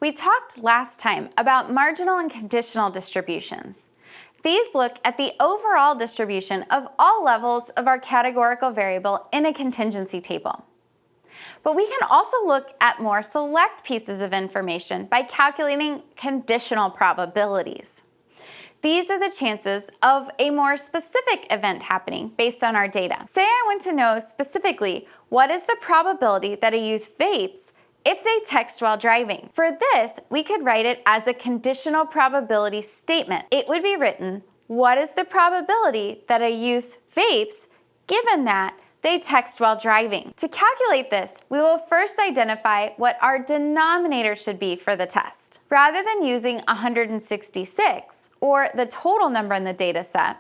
We talked last time about marginal and conditional distributions. These look at the overall distribution of all levels of our categorical variable in a contingency table. But we can also look at more select pieces of information by calculating conditional probabilities. These are the chances of a more specific event happening based on our data. Say I want to know specifically what is the probability that a youth vapes if they text while driving. For this, we could write it as a conditional probability statement. It would be written, what is the probability that a youth vapes given that they text while driving? To calculate this, we will first identify what our denominator should be for the test. Rather than using 166, or the total number in the data set,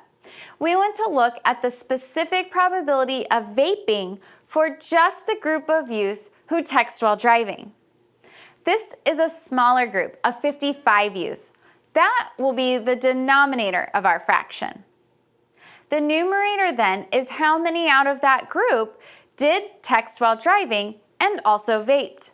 we want to look at the specific probability of vaping for just the group of youth who text while driving. This is a smaller group of 55 youth. That will be the denominator of our fraction. The numerator then is how many out of that group did text while driving and also vaped.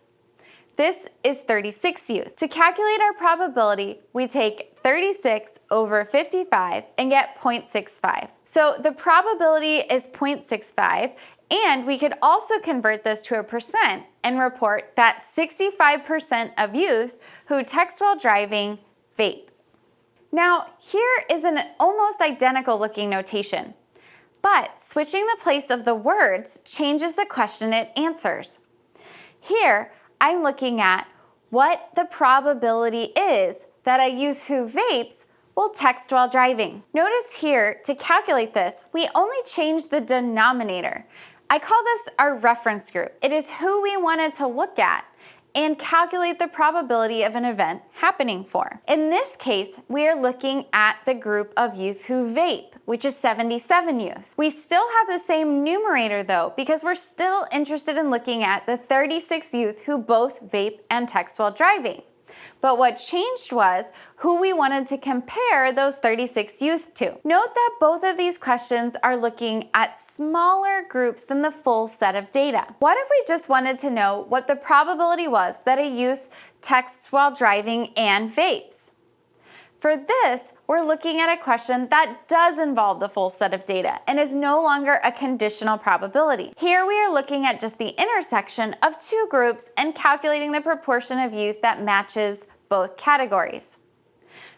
This is 36 youth. To calculate our probability, we take 36 over 55 and get 0.65. So the probability is 0.65, and we could also convert this to a percent and report that 65% of youth who text while driving vape. Now, here is an almost identical looking notation, but switching the place of the words changes the question it answers. Here, I'm looking at what the probability is that a youth who vapes will text while driving. Notice here, to calculate this, we only change the denominator. I call this our reference group. It is who we wanted to look at and calculate the probability of an event happening for. In this case, we are looking at the group of youth who vape, which is 77 youth. We still have the same numerator though, because we're still interested in looking at the 36 youth who both vape and text while driving. But what changed was who we wanted to compare those 36 youth to. Note that both of these questions are looking at smaller groups than the full set of data. What if we just wanted to know what the probability was that a youth texts while driving and vapes? For this, we're looking at a question that does involve the full set of data and is no longer a conditional probability. Here we are looking at just the intersection of two groups and calculating the proportion of youth that matches both categories.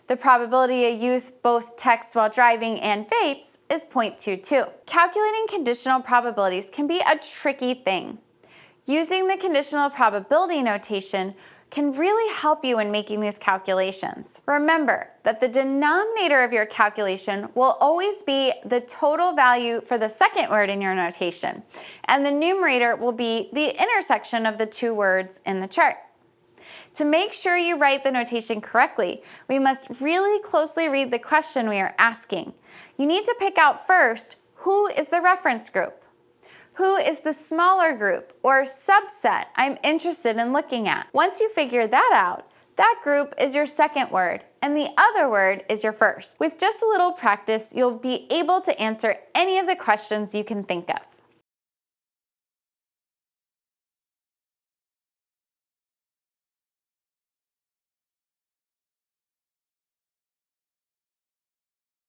The probability a youth both texts while driving and vapes is 0.22. Calculating conditional probabilities can be a tricky thing. Using the conditional probability notation can really help you in making these calculations. Remember that the denominator of your calculation will always be the total value for the second word in your notation, and the numerator will be the intersection of the two words in the chart. To make sure you write the notation correctly, we must really closely read the question we are asking. You need to pick out first, who is the reference group? Who is the smaller group or subset I'm interested in looking at? Once you figure that out, that group is your second word and the other word is your first. With just a little practice, you'll be able to answer any of the questions you can think of.